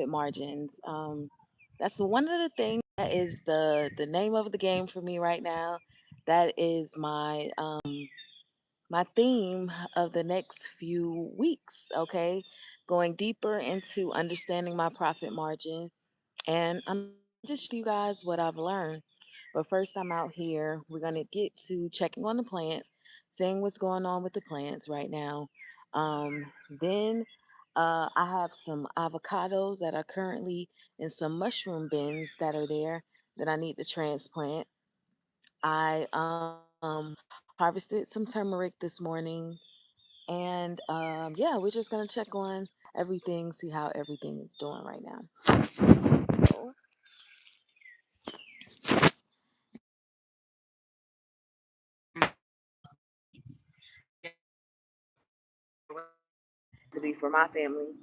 margins. That's one of the things that is the name of the game for me right now. That is my theme of the next few weeks. Okay, going deeper into understanding my profit margin, and I'm just you guys what I've learned. But first, I'm out here. We're gonna get to checking on the plants, seeing what's going on with the plants right now. Then I have some avocados that are currently in some mushroom bins that are there that I need to transplant. I harvested some turmeric this morning, and yeah, we're just gonna check on everything, see how everything is doing right now. So, to be for my family.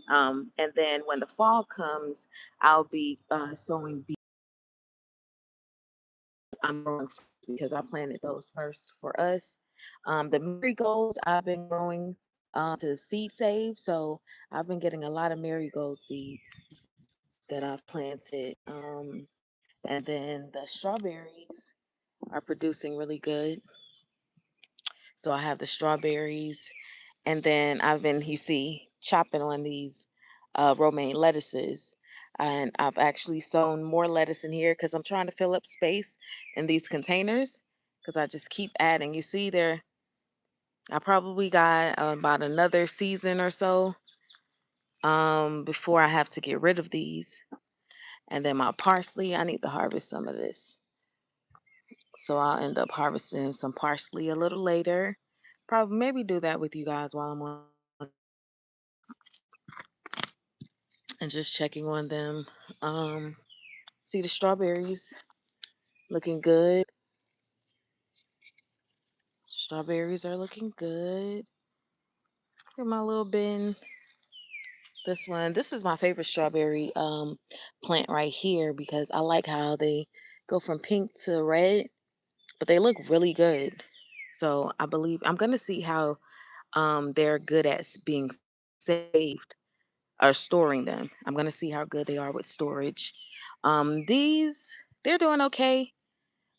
And then when the fall comes, I'll be sowing beets. I'm growing because I planted those first for us. The marigolds I've been growing to seed save, so I've been getting a lot of marigold seeds that I've planted. And then the strawberries are producing really good. So I have the strawberries, and then I've been, you see, chopping on these romaine lettuces. And I've actually sown more lettuce in here because I'm trying to fill up space in these containers because I just keep adding. You see, there, I probably got about another season or so before I have to get rid of these. And then my parsley, I need to harvest some of this. So I'll end up harvesting some parsley a little later. Probably maybe do that with you guys while I'm on and just checking on them. Um, See the strawberries looking good. Strawberries are looking good. Look at my little bin. This one, this is my favorite strawberry plant right here because I like how they go from pink to red, but they look really good. So I believe I'm gonna see how they're good at being saved or storing them. I'm gonna see how good they are with storage. These they're doing okay.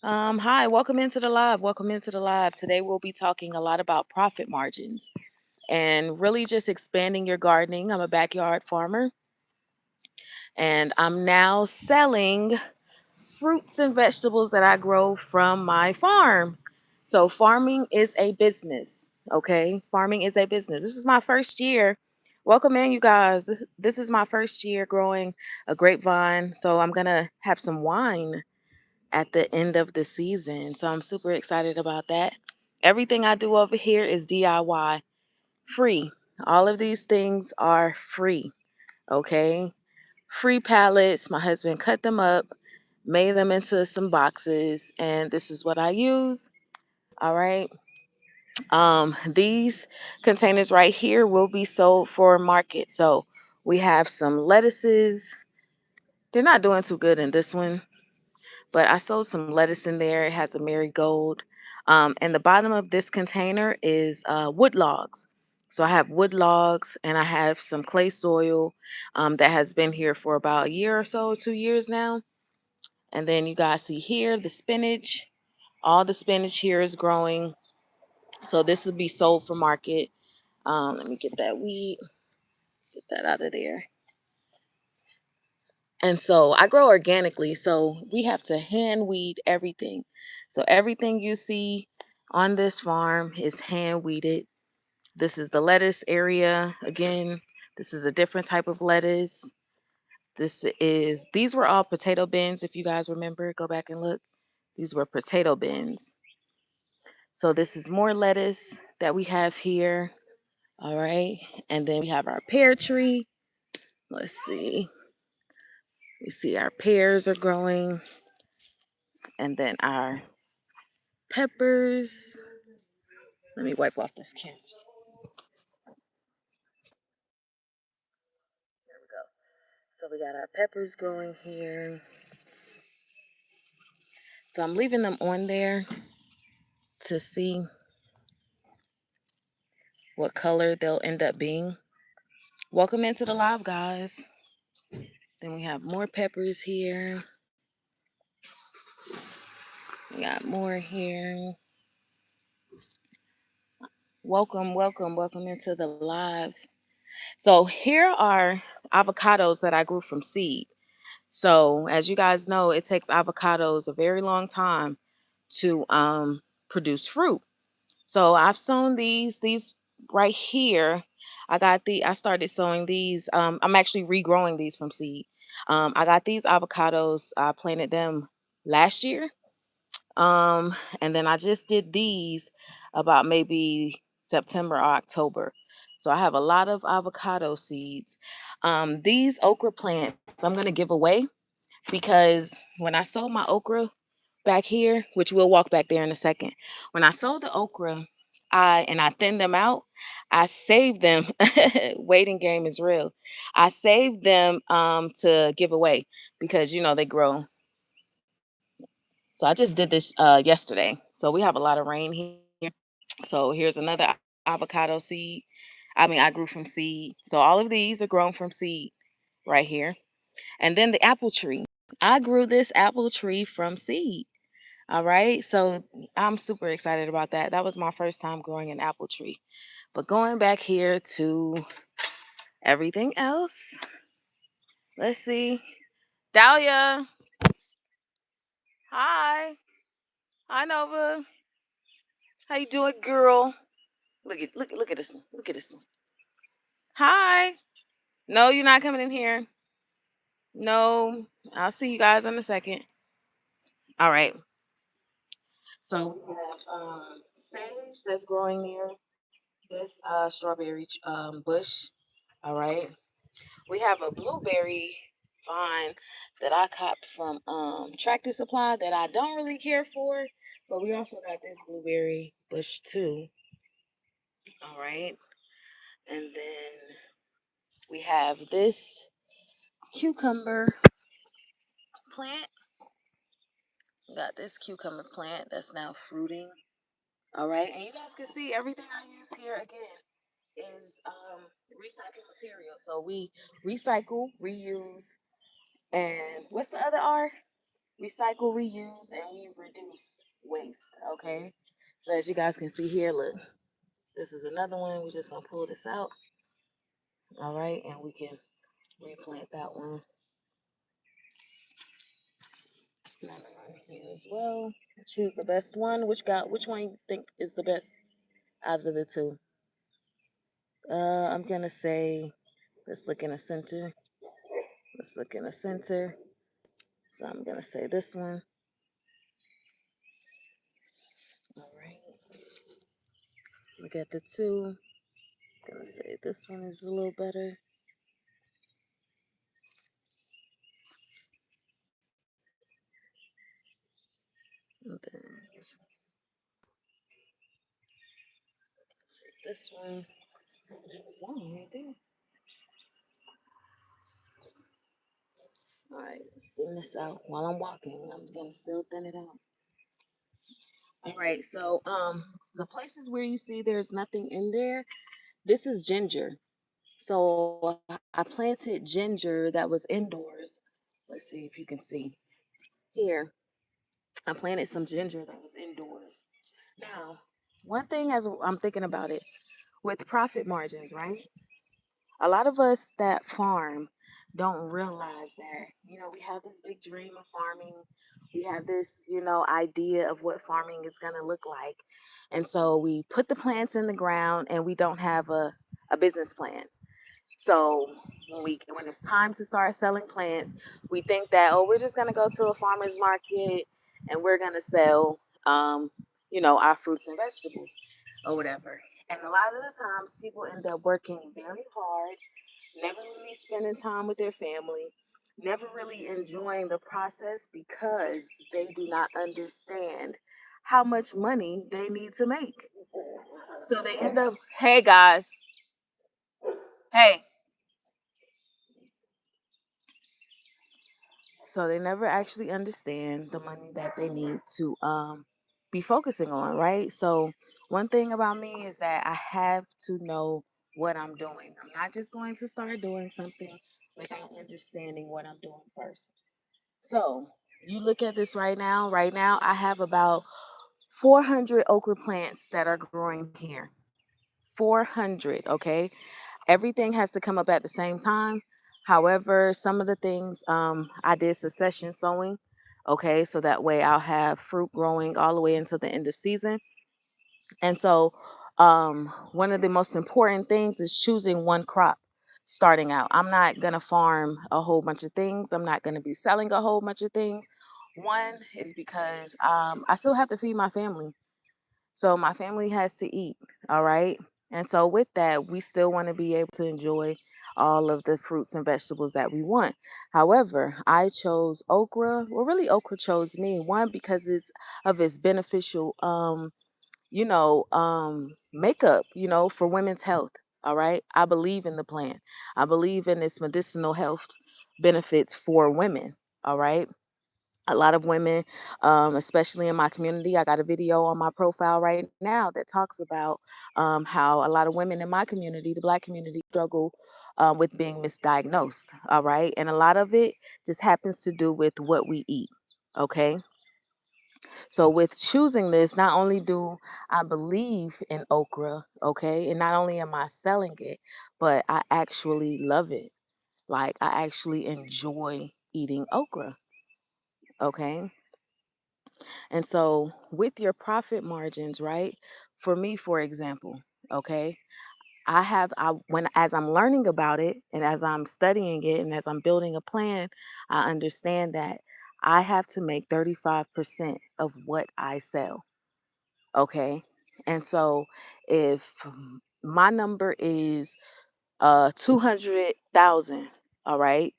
Hi, welcome into the live. Welcome into the live. Today we'll be talking a lot about profit margins and really just expanding your gardening. I'm a backyard farmer and I'm now selling fruits and vegetables that I grow from my farm. So farming is a business, okay? Farming is a business. This is my first year. Welcome in, you guys. This is my first year growing a grapevine. So I'm gonna have some wine at the end of the season. So I'm super excited about that. Everything I do over here is DIY, free. All of these things are free, okay? Free pallets. My husband cut them up, made them into some boxes, and this is what I use. All right. These containers right here will be sold for market. So we have some lettuces. They're not doing too good in this one, but I sold some lettuce in there. It has a marigold. And the bottom of this container is wood logs. So I have wood logs and I have some clay soil that has been here for about a year or so, 2 years now. And then you guys see here the spinach. All the spinach here is growing. So this will be sold for market. Let me get that weed, get that out of there. And so I grow organically. So we have to hand weed everything. So everything you see on this farm is hand weeded. This is the lettuce area. Again, this is a different type of lettuce. These were all potato bins. If you guys remember, go back and look. These were potato bins. So this is more lettuce that we have here. All right. And then we have our pear tree. Let's see. We see our pears are growing. And then our peppers. Let me wipe off this camera. There we go. So we got our peppers growing here. So I'm leaving them on there to see what color they'll end up being. Welcome into the live, guys. Then we have more peppers here. We got more here. Welcome, welcome, welcome into the live. So here are avocados that I grew from seed. So as you guys know, it takes avocados a very long time to produce fruit. So I've sown these right here. I started sowing these. I'm actually regrowing these from seed. I got these avocados. I planted them last year. And then I just did these about maybe September or October. So I have a lot of avocado seeds. These okra plants I'm gonna give away because when I sold my okra back here, which we'll walk back there in a second. When I sold the okra, I thinned them out. I saved them. Waiting game is real. I saved them to give away because they grow. So I just did this yesterday. So we have a lot of rain here. So here's another avocado seed. I mean, I grew from seed. So all of these are grown from seed right here. And then the apple tree. I grew this apple tree from seed. All right. So I'm super excited about that. That was my first time growing an apple tree. But going back here to everything else, let's see. Dahlia. Hi. Hi, Nova. How you doing, girl? Look at this one. Look at this one. Hi. No, you're not coming in here. No. I'll see you guys in a second. All right. So we have sage that's growing near this strawberry bush. All right. We have a blueberry vine that I copped from Tractor Supply that I don't really care for, but we also got this blueberry bush too. All right. And then we have this cucumber plant. We got this cucumber plant that's now fruiting. All right. And you guys can see everything I use here again is recycled material. So we recycle, reuse, and what's the other R? Recycle, reuse, and we reduce waste. Okay. So as you guys can see here, look, this is another one. We're just gonna pull this out. All right, and we can replant that one. Another one here as well. Choose the best one. Which one you think is the best out of the two? I'm gonna say let's look in the center. Let's look in the center. So I'm gonna say this one. All right. Look at the two. I'm gonna say this one is a little better. And then say this one. There's one right there. All right, let's thin this out while I'm walking. I'm gonna still thin it out. All right, so the places where you see there's nothing in there, this is ginger. So I planted ginger that was indoors. Let's see if you can see here. I planted some ginger that was indoors. Now, one thing as I'm thinking about it with profit margins, right? A lot of us that farm don't realize that, we have this big dream of farming. We have this, idea of what farming is going to look like. And so we put the plants in the ground and we don't have a business plan. So when it's time to start selling plants, we think that, oh, we're just gonna go to a farmer's market and we're gonna sell our fruits and vegetables or whatever. And a lot of the times people end up working very hard, never really spending time with their family, never really enjoying the process because they do not understand how much money they need to make. So they end up, hey guys, hey. So they never actually understand the money that they need to be focusing on, right? So one thing about me is that I have to know what I'm doing. I'm not just going to start doing something without understanding what I'm doing first. So you look at this right now. Right now, I have about 400 okra plants that are growing here. 400, okay? Everything has to come up at the same time. However, some of the things I did succession sowing, okay, so that way I'll have fruit growing all the way until the end of season. And so, one of the most important things is choosing one crop starting out. I'm not going to farm a whole bunch of things, I'm not going to be selling a whole bunch of things. One is because I still have to feed my family. So, my family has to eat, all right? And so, with that, we still want to be able to enjoy all of the fruits and vegetables that we want. However, I chose okra. Well, really, okra chose me. One, because it's of its beneficial makeup, for women's health. All right. I believe in the plant. I believe in its medicinal health benefits for women. All right. A lot of women, especially in my community, I got a video on my profile right now that talks about how a lot of women in my community, the Black community, struggle with being misdiagnosed. All right. And a lot of it just happens to do with what we eat. Okay. So with choosing this, not only do I believe in okra, okay, and not only am I selling it, but I actually love it. Like I actually enjoy eating okra, okay? And so with your profit margins, right? For me, for example, okay, I when as I'm learning about it and as I'm studying it and as I'm building a plan, I understand that I have to make 35% of what I sell. Okay. And so if my number is 200,000, all right?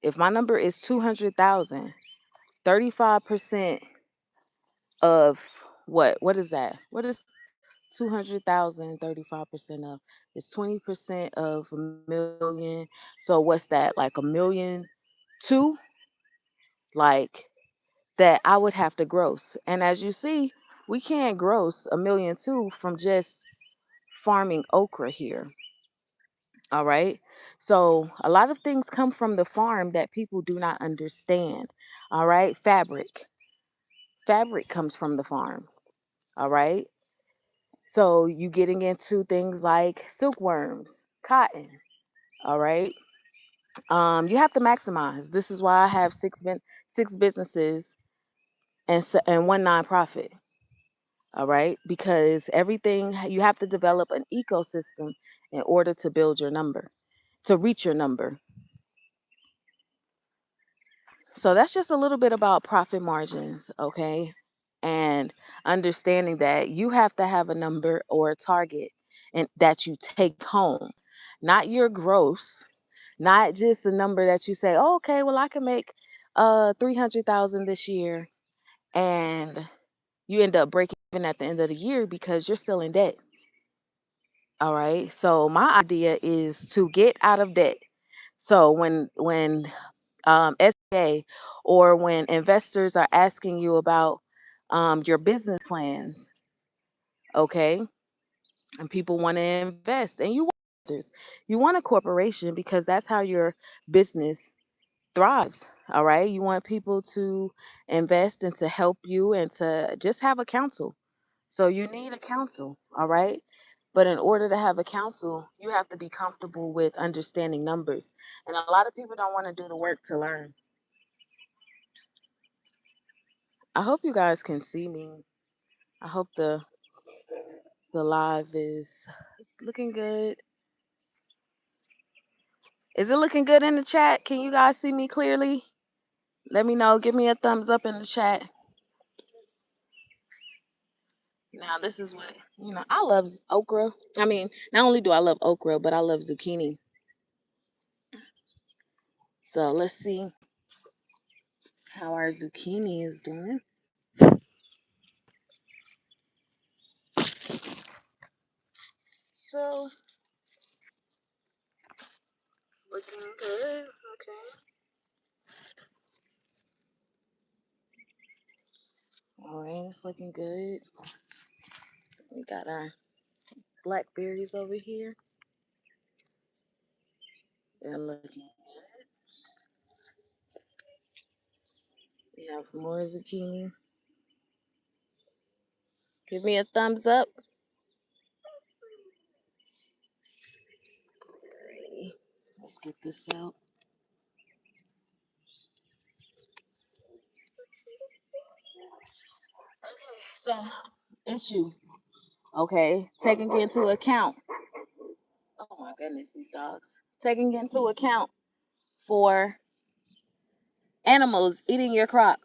If my number is 200,000, 35% of what is that? What is 200,000? 35% of is 20% of a million. So what's that? Like a million two? Like that I would have to gross. And as you see, we can't gross a million two from just farming okra here. All right. So a lot of things come from the farm that people do not understand. All right. Fabric. Fabric comes from the farm. All right. So you getting into things like silkworms, cotton. All right. You have to maximize. This is why I have six businesses and one nonprofit. All right. Because everything you have to develop an ecosystem in order to build your number, to reach your number. So that's just a little bit about profit margins, okay? And understanding that you have to have a number or a target and that you take home, not your gross, not just a number that you say, oh, okay, well I can make 300,000 this year and you end up breaking even at the end of the year because you're still in debt. All right. So my idea is to get out of debt. So when SBA or when investors are asking you about your business plans, okay, and people want to invest, and you want investors, you want a corporation because that's how your business thrives. All right, you want people to invest and to help you and to just have a counsel. So you need a counsel, all right? But in order to have a counsel, you have to be comfortable with understanding numbers. And a lot of people don't want to do the work to learn. I hope you guys can see me. I hope the live is looking good. Is it looking good in the chat? Can you guys see me clearly? Let me know. Give me a thumbs up in the chat. Now this is what I love okra. I mean, not only do I love okra, but I love zucchini. So let's see how our zucchini is doing. So it's looking good. Okay. All right, it's looking good. We got our blackberries over here. They're looking. We have more zucchini. Give me a thumbs up. Alrighty. Let's get this out. So, issue. Okay. Taking into account. Oh my goodness, these dogs. Taking into account for animals eating your crop.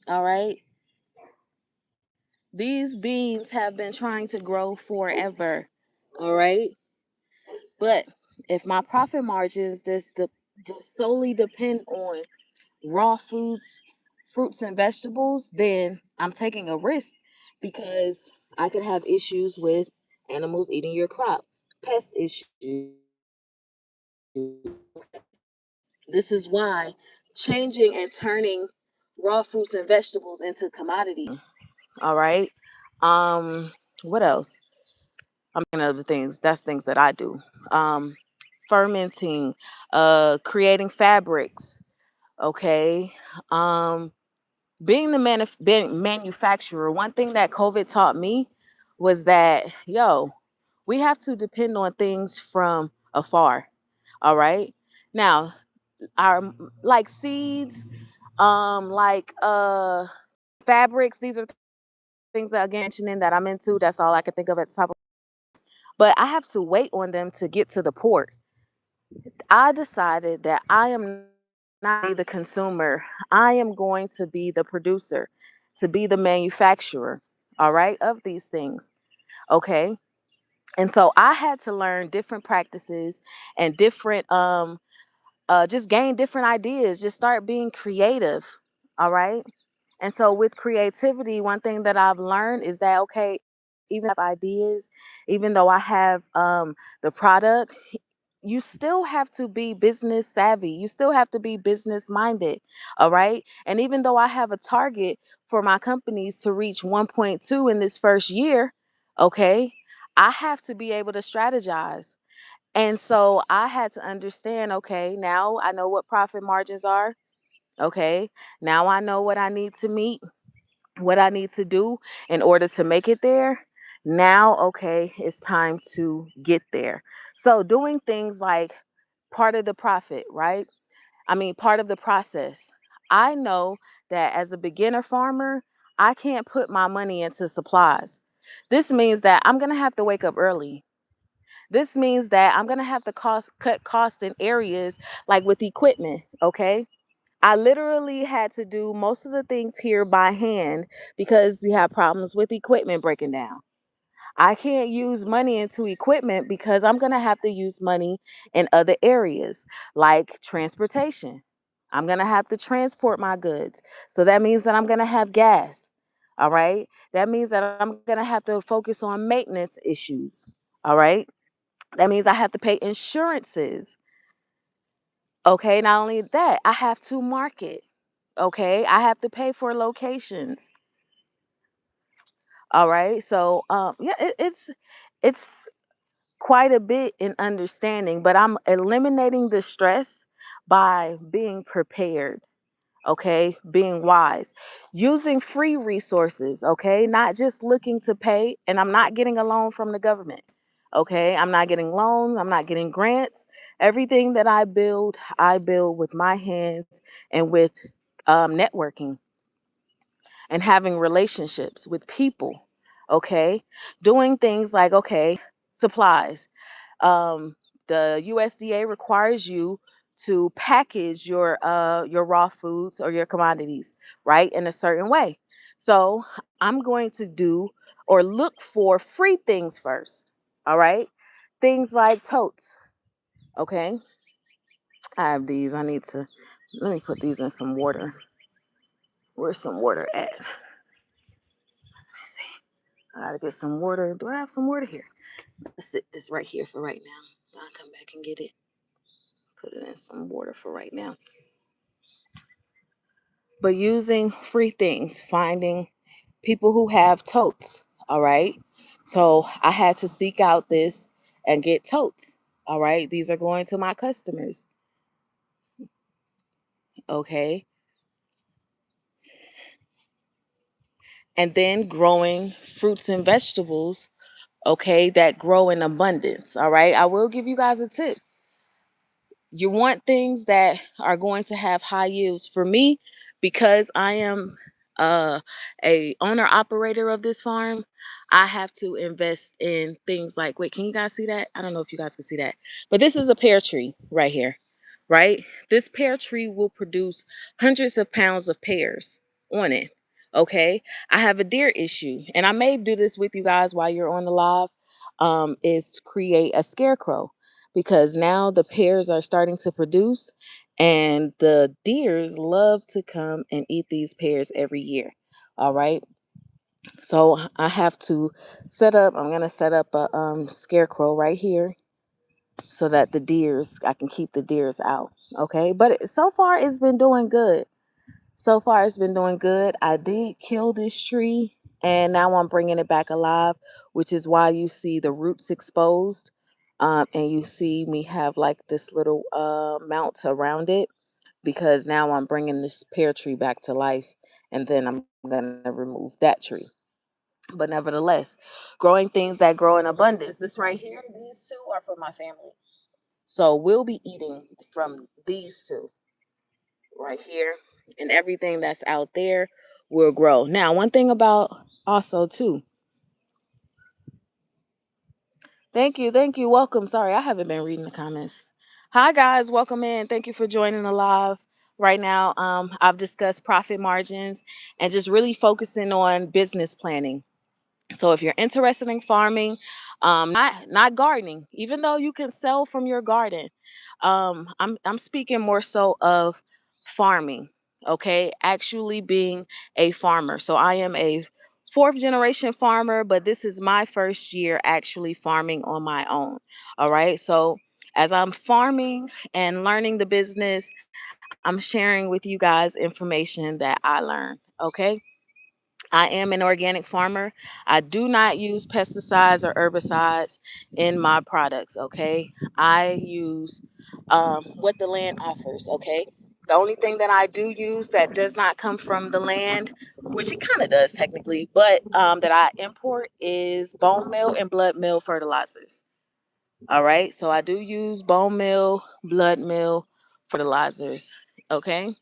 All right. These beans have been trying to grow forever. All right. But if my profit margins just solely depend on raw foods, fruits, and vegetables, then I'm taking a risk because I could have issues with animals eating your crop, pest issues. This is why changing and turning raw fruits and vegetables into commodity. All right. Um, what else? I mean, other things. That's things that I do. Um, Fermenting, creating fabrics. Okay. Um, Being the being manufacturer. One thing that COVID taught me was that we have to depend on things from afar. All right. Now, our like seeds, like fabrics. These are things that again mentioning that I'm into. That's all I can think of at the top. But I have to wait on them to get to the port. I decided that I am not the consumer. I am going to be the producer, to be the manufacturer, all right, of these things. Okay. And so I had to learn different practices and different just gain different ideas, just start being creative. All right. And so with creativity, one thing that I've learned is that okay, even if I have ideas, even though I have the product, you still have to be business savvy. You still have to be business minded. All right. And even though I have a target for my companies to reach 1.2 in this first year, okay, I have to be able to strategize. And so I had to understand, okay, now I know what profit margins are. Okay. Now I know what I need to meet, what I need to do in order to make it there. Now, okay, it's time to get there. So doing things like part of the profit, right? I mean, part of the process. I know that as a beginner farmer, I can't put my money into supplies. This means that I'm going to have to wake up early. This means that I'm going to have to cut costs in areas like with equipment, okay? I literally had to do most of the things here by hand because you have problems with equipment breaking down. I can't use money into equipment because I'm going to have to use money in other areas like transportation. I'm going to have to transport my goods. So that means that I'm going to have gas. All right. That means that I'm going to have to focus on maintenance issues. All right. That means I have to pay insurances. Okay. Not only that, I have to market. Okay. I have to pay for locations. All right. So, yeah, it's quite a bit in understanding, but I'm eliminating the stress by being prepared, okay? Being wise, using free resources, okay? Not just looking to pay, and I'm not getting a loan from the government, okay? I'm not getting loans, I'm not getting grants. Everything that I build with my hands and with networking and having relationships with people, okay? Doing things like, okay, supplies. um, the USDA requires you to package your raw foods or your commodities right in a certain way. So I'm going to do or look for free things first. All right, things like totes. Okay, I have these. I need to let me put these in some water. Where's some water at? Let's see. I gotta get some water. Do I have some water here? Let's sit this right here for right now. I'll come back and get it. Put it in some water for right now. But using free things, finding people who have totes. All right. So I had to seek out this and get totes. All right. These are going to my customers. Okay. And then growing fruits and vegetables, okay, that grow in abundance. All right. I will give you guys a tip. You want things that are going to have high yields. For me, because I am uh, a owner operator of this farm, I have to invest in things like, wait, can you guys see that? I don't know if you guys can see that, but this is a pear tree right here, right? This pear tree will produce hundreds of pounds of pears on it. Okay, I have a deer issue, and I may do this with you guys while you're on the live. Is to create a scarecrow, because now the pears are starting to produce, and the deers love to come and eat these pears every year. All right. So I have to I'm going to set up a scarecrow right here so that I can keep the deers out. Okay. But so far it's been doing good. So far, it's been doing good. I did kill this tree, and now I'm bringing it back alive, which is why you see the roots exposed. And you see me have like this little mount around it, because now I'm bringing this pear tree back to life, and then I'm going to remove that tree. But nevertheless, growing things that grow in abundance. This right here, these two are for my family. So we'll be eating from these two right here, and everything that's out there will grow. Now, one thing about also too, thank you, welcome. Sorry, I haven't been reading the comments. Hi guys, welcome in. Thank you for joining the live. Right now, I've discussed profit margins and just really focusing on business planning. So if you're interested in farming, not gardening, even though you can sell from your garden, I'm speaking more so of farming. Okay, actually being a farmer. So I am a fourth generation farmer, but this is my first year actually farming on my own. All right, so as I'm farming and learning the business, I'm sharing with you guys information that I learned. Okay. I am an organic farmer. I do not use pesticides or herbicides in my products. Okay. I use what the land offers. Okay. The only thing that I do use that does not come from the land, which it kind of does technically, but that I import, is bone meal and blood meal fertilizers. All right. So I do use bone meal, blood meal fertilizers. Okay.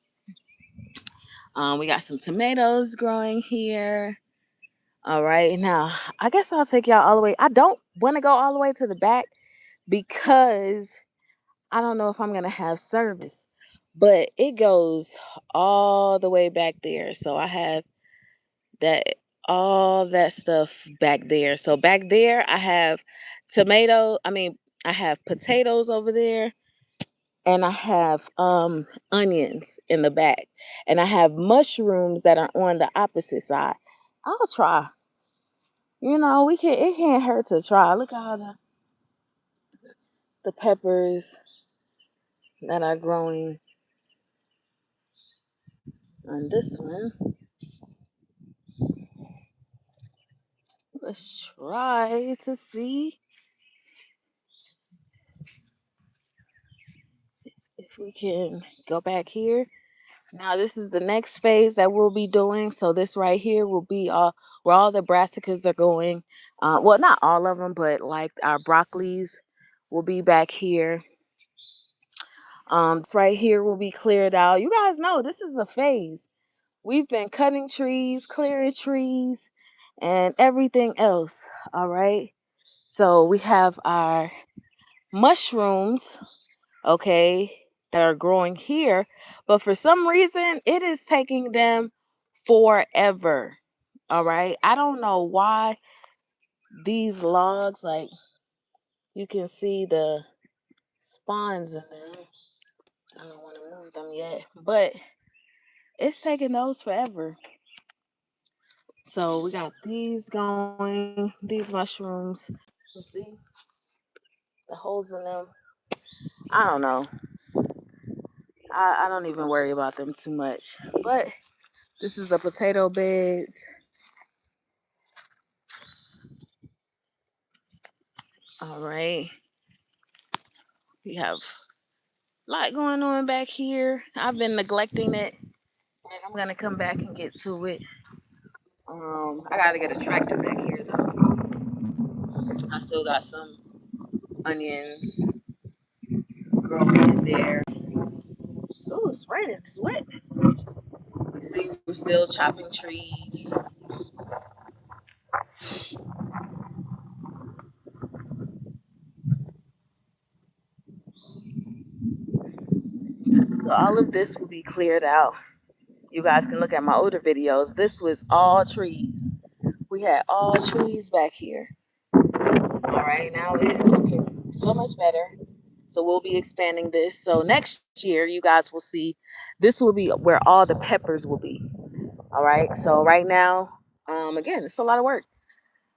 We got some tomatoes growing here. All right. Now, I guess I'll take y'all all the way. I don't want to go all the way to the back because I don't know if I'm going to have service, but it goes all the way back there. So I have that, all that stuff back there. So back there, I have I have potatoes over there, and I have onions in the back, and I have mushrooms that are on the opposite side. I'll try. It can't hurt to try. Look at all the peppers that are growing on this one. Let's try to see if we can go back here. Now this is the next phase that we'll be doing. So this right here will be where all the brassicas are going. Well, not all of them, but like our broccolis will be back here. This right here will be cleared out. You guys know this is a phase. We've been cutting trees, clearing trees, and everything else. All right. So we have our mushrooms, okay, that are growing here. But for some reason, it is taking them forever. All right. I don't know why these logs, like, you can see the spawns in them. I don't want to move them yet, but it's taking those forever. So we got these going, these mushrooms. You see the holes in them. I don't know. I don't even worry about them too much. But this is the potato beds. All right. We have a lot going on back here. I've been neglecting it, and I'm gonna come back and get to it. I gotta get a tractor back here though. I still got some onions growing in there. Ooh, it's raining. It's wet. You see, we're still chopping trees. So all of this will be cleared out. You guys can look at my older videos. This was all trees. We had all trees back here. All right, now it is looking so much better. So we'll be expanding this. So next year, you guys will see this will be where all the peppers will be. All right. So right now, again, it's a lot of work.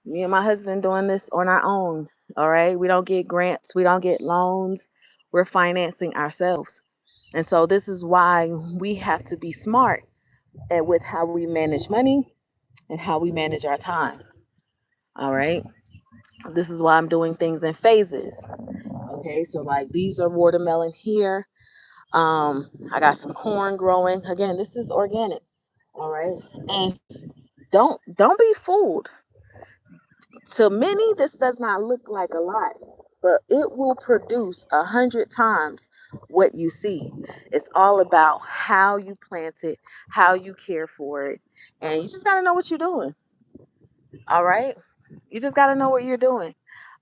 Me and my husband doing this on our own. All right. We don't get grants. We don't get loans. We're financing ourselves. And so this is why we have to be smart and with how we manage money and how we manage our time. All right. This is why I'm doing things in phases. Okay. So like these are watermelon here. I got some corn growing. Again, this is organic. All right. And don't be fooled. To many, this does not look like a lot, but it will produce 100 times what you see. It's all about how you plant it, how you care for it, and you just got to know what you're doing. All right? You just got to know what you're doing.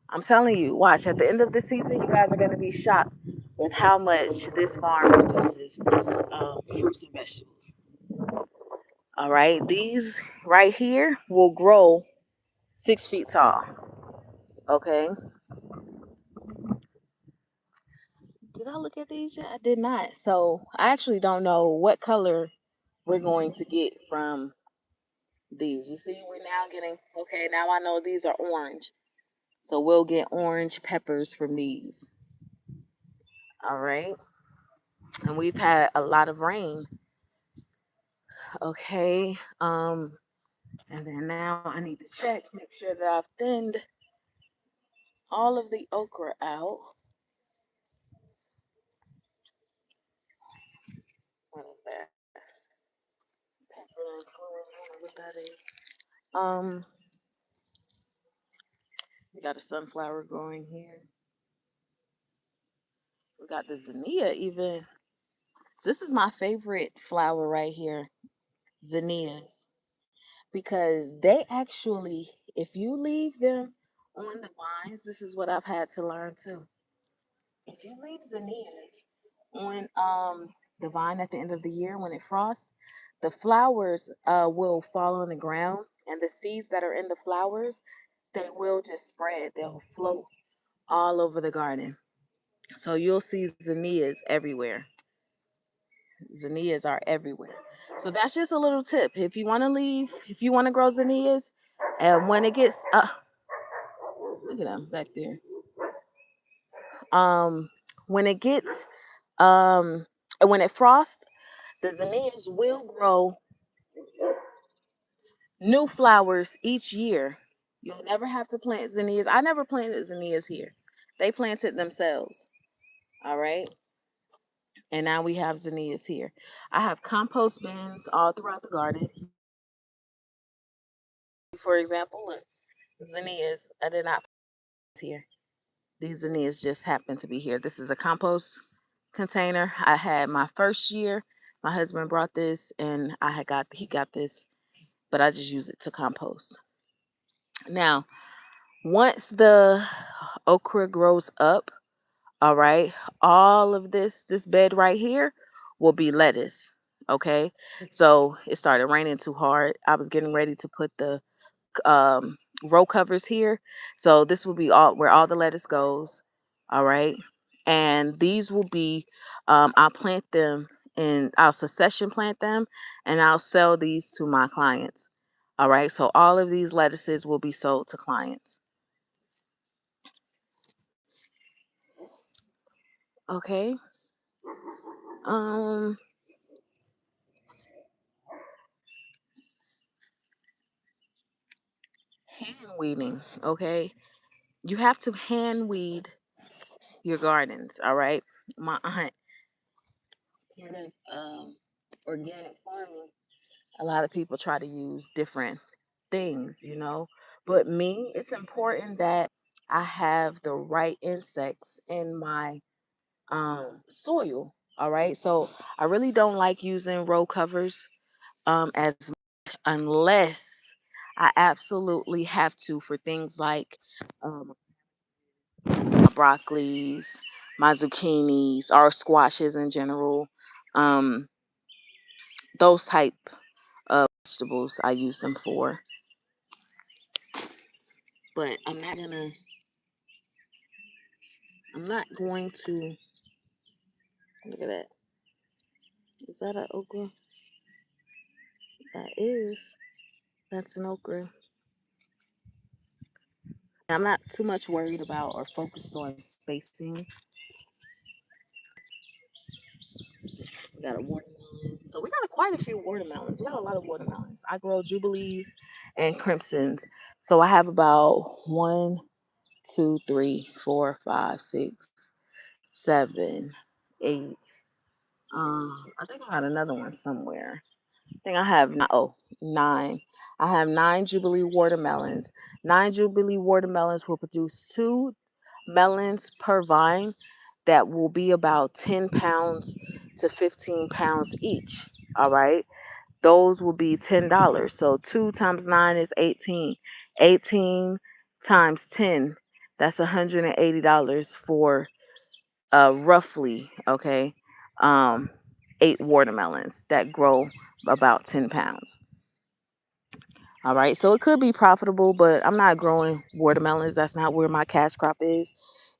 I'm telling you, watch, at the end of the season, you guys are going to be shocked with how much this farm produces fruits and vegetables. All right? These right here will grow 6 feet tall. Okay? Did I look at these yet? I did not. So I actually don't know what color we're going to get from these. You see, we're now getting, okay, now I know these are orange. So we'll get orange peppers from these. All right. And we've had a lot of rain. Okay. And then now I need to check, make sure that I've thinned all of the okra out. What is that? Pepper and corn. I don't know what that is. Um, we got a sunflower growing here. We got the zinnia even. This is my favorite flower right here, zinnias, because they actually, if you leave them on the vines, this is what I've had to learn too. If you leave zinnias on the vine at the end of the year when it frosts, the flowers will fall on the ground, and the seeds that are in the flowers, they will just spread. They'll float all over the garden. So you'll see zinnias everywhere. Zinnias are everywhere. So that's just a little tip. If you want to leave, if you want to grow zinnias, and when it gets look at them back there. When it gets when it frosts, the zinnias will grow new flowers each year. You'll never have to plant zinnias. I never planted zinnias here. They planted themselves. All right. And now we have zinnias here. I have compost bins all throughout the garden. For example, look, zinnias. I did not plant here. These zinnias just happen to be here. This is a compost container. I had my first year. My husband brought this, and he got this, but I just use it to compost. Now, once the okra grows up, all right, all of this bed right here will be lettuce. Okay, so it started raining too hard. I was getting ready to put the um, row covers here. So this will be all where all the lettuce goes. All right. And these will be, I'll plant them and I'll succession plant them and I'll sell these to my clients. All right. So all of these lettuces will be sold to clients. Okay. Um, Hand weeding. Okay. You have to hand weed your gardens. All right. My aunt, part of organic farming, a lot of people try to use different things, But me, it's important that I have the right insects in my soil. All right. So I really don't like using row covers as unless I absolutely have to for things like my broccolis, my zucchinis, or squashes in general. Um, those type of vegetables I use them for. But I'm not going to look at that. Is that an okra? That is. That's an okra. I'm not too much worried about or focused on spacing. We got a watermelon. So we got quite a few watermelons. We got a lot of watermelons. I grow jubilees and crimsons. So I have about 1, 2, 3, 4, 5, 6, 7, 8. I think I got another one somewhere. I think I have 9. I have 9 Jubilee watermelons. 9 Jubilee watermelons will produce 2 melons per vine that will be about 10 pounds to 15 pounds each. All right. Those will be $10. So 2 times 9 is 18. 18 times 10, that's $180 for roughly, okay, um, 8 watermelons that grow about 10 pounds. All right, so it could be profitable, but I'm not growing watermelons. That's not where my cash crop is.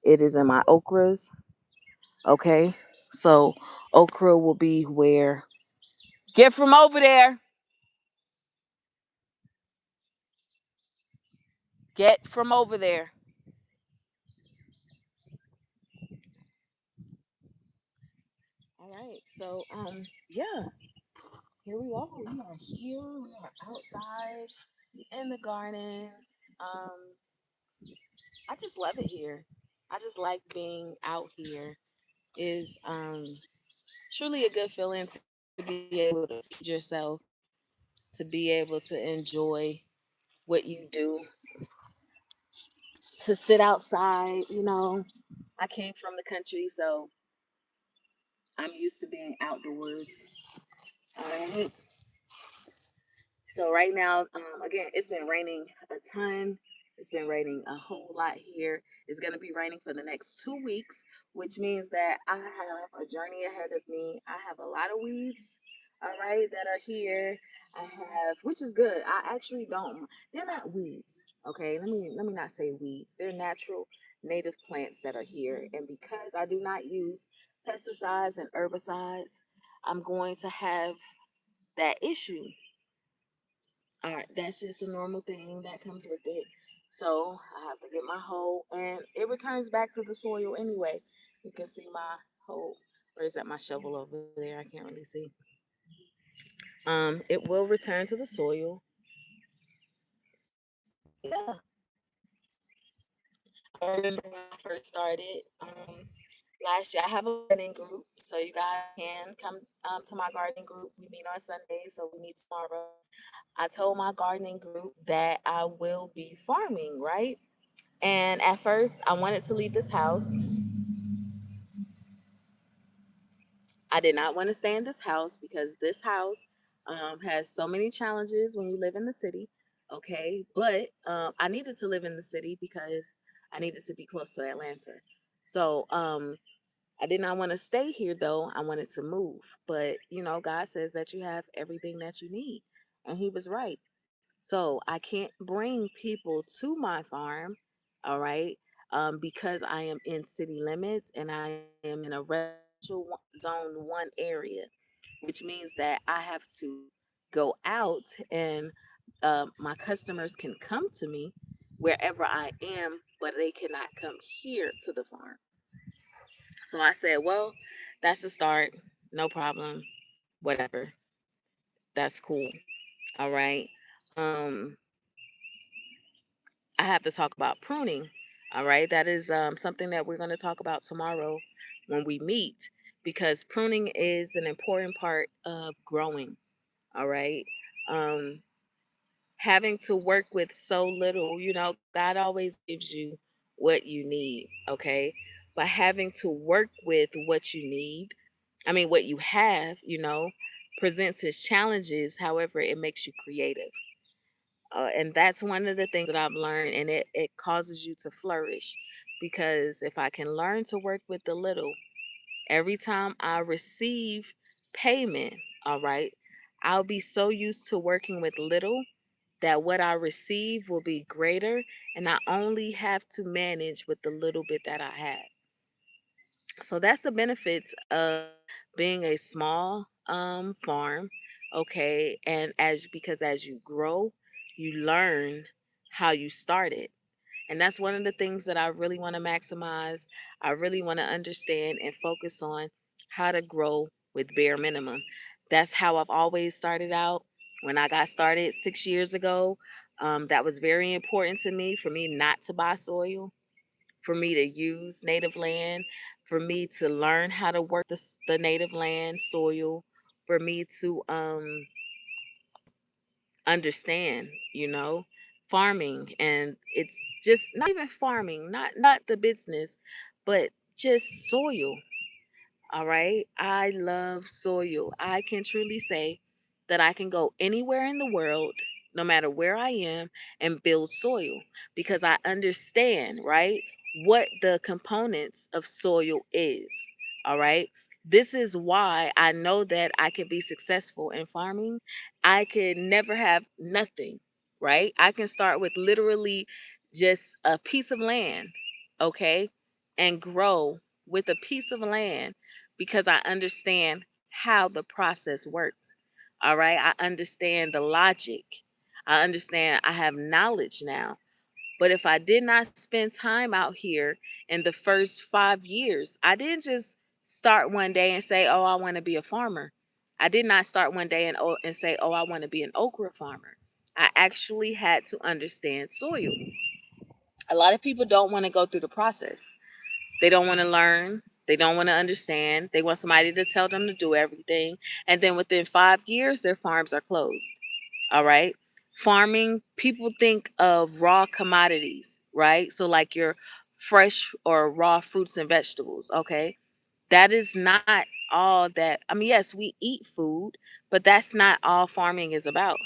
It is in my okras. Okay, so okra will be where. Get from over there. Get from over there. All right, so yeah, here we are. We are here. We are outside in the garden. Um, I just love it here. I just like being out here. Is truly a good feeling to be able to feed yourself, to be able to enjoy what you do, to sit outside. I came from the country, so I'm used to being outdoors. All right. So right now, again, it's been raining a ton. It's been raining a whole lot here. It's going to be raining for the next 2 weeks, which means that I have a journey ahead of me. I have a lot of weeds, all right, that are here. I have, which is good. I actually don't. They're not weeds, okay. Let me not say weeds. They're natural, native plants that are here, and because I do not use pesticides and herbicides, I'm going to have that issue. All right, that's just a normal thing that comes with it. So I have to get my hoe, and it returns back to the soil anyway. You can see my hoe. Or is that my shovel over there? I can't really see. It will return to the soil. Yeah, I remember when I first started. Last year I have a gardening group, so you guys can come to my gardening group. We meet on Sunday, so we meet tomorrow. I told my gardening group that I will be farming, right? And at first, I wanted to leave this house. I did not want to stay in this house because this house has so many challenges when you live in the city. Okay. But I needed to live in the city because I needed to be close to Atlanta. So I did not want to stay here though. I wanted to move. But, God says that you have everything that you need. And He was right. So I can't bring people to my farm, all right, because I am in city limits and I am in a zone 1 area, which means that I have to go out and my customers can come to me wherever I am, but they cannot come here to the farm. So I said, well, that's a start. No problem. Whatever. That's cool. All right. Um, I have to talk about pruning. All right. That is something that we're going to talk about tomorrow when we meet, because pruning is an important part of growing. All right. Um, Having to work with so little, God always gives you what you need. Okay. But having to work with what you need, I mean, what you have, presents its challenges. However, it makes you creative. And that's one of the things that I've learned, and it causes you to flourish. Because if I can learn to work with the little, every time I receive payment, all right, I'll be so used to working with little that what I receive will be greater, and I only have to manage with the little bit that I have. So that's the benefits of being a small farm, okay? And as you grow, you learn how you started. And that's one of the things that I really want to maximize. I really want to understand and focus on how to grow with bare minimum. That's how I've always started out. When I got started 6 years ago, that was very important to me, for me not to buy soil, for me to use native land, for me to learn how to work the native land soil, for me to understand, farming. And it's just not even farming, not the business, but just soil. All right. I love soil. I can truly say that I can go anywhere in the world, no matter where I am, and build soil, because I understand, right, what the components of soil is. All right. This is why I know that I can be successful in farming. I could never have nothing, right? I can start with literally just a piece of land, okay, and grow with a piece of land, because I understand how the process works. All right. I understand the logic. I understand, I have knowledge now. But if I did not spend time out here in the first 5 years, I didn't just start one day and say, oh, I want to be a farmer. I did not start one day and say, oh, I want to be an okra farmer. I actually had to understand soil. A lot of people don't want to go through the process. They don't want to learn. They don't want to understand. They want somebody to tell them to do everything. And then within 5 years, their farms are closed. All right. Farming, people think of raw commodities, right? So, like your fresh or raw fruits and vegetables. Okay. That is not all that. I mean, yes, we eat food, but that's not all farming is about.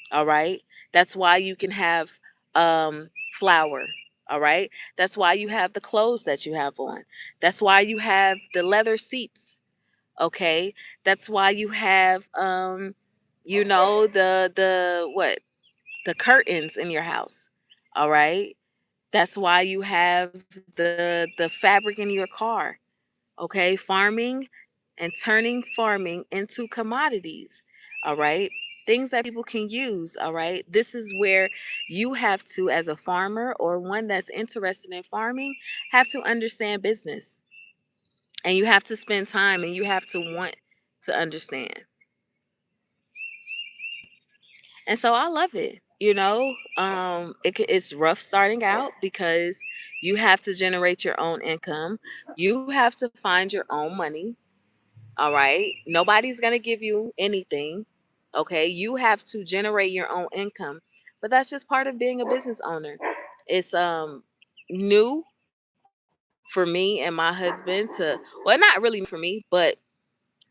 All right. That's why you can have flour. All right. That's why you have the clothes that you have on. That's why you have the leather seats. Okay. That's why you have the what? The curtains in your house. All right. That's why you have the fabric in your car. Okay, farming and turning farming into commodities. All right, things that people can use. All right, this is where you have to, as a farmer or one that's interested in farming, have to understand business, and you have to spend time, and you have to want to understand. And so I love it. It's rough starting out, because you have to generate your own income. You have to find your own money. All right. Nobody's going to give you anything. Okay. You have to generate your own income. But that's just part of being a business owner. It's new for me and my husband to, well, not really for me, but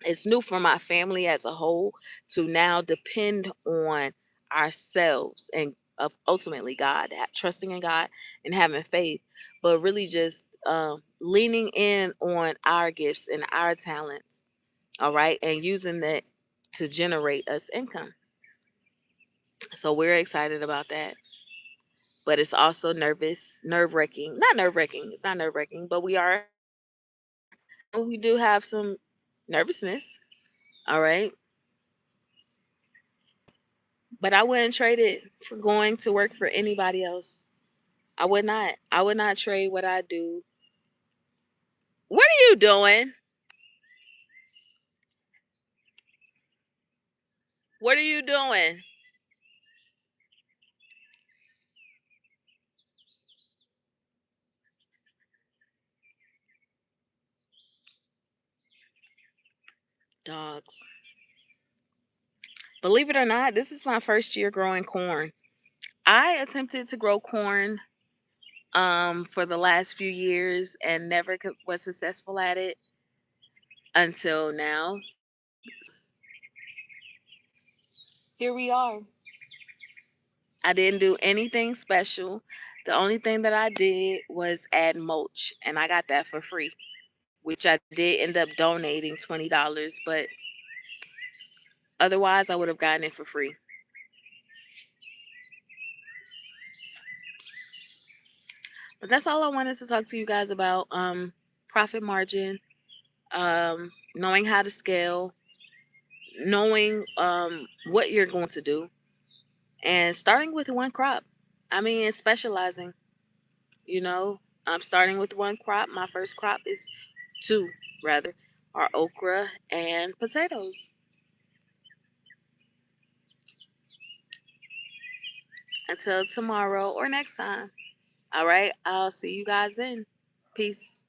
it's new for my family as a whole to now depend on ourselves and of ultimately God, trusting in God and having faith, but really just leaning in on our gifts and our talents, all right, and using that to generate us income. So we're excited about that. But it's also nerve wracking. Not nerve wracking. It's not nerve wracking, but we do have some nervousness. All right. But I wouldn't trade it for going to work for anybody else. I would not. I would not trade what I do. What are you doing? What are you doing? Dogs. Believe it or not, this is my first year growing corn. I attempted to grow corn for the last few years and never was successful at it until now. Here we are. I didn't do anything special. The only thing that I did was add mulch, and I got that for free, which I did end up donating $20, but otherwise I would have gotten it for free. But that's all I wanted to talk to you guys about. Profit margin, knowing how to scale, knowing what you're going to do, and starting with one crop. I mean, specializing. I'm starting with one crop. My first crop is two, rather, are okra and potatoes. Until tomorrow or next time. All right, I'll see you guys then. Peace.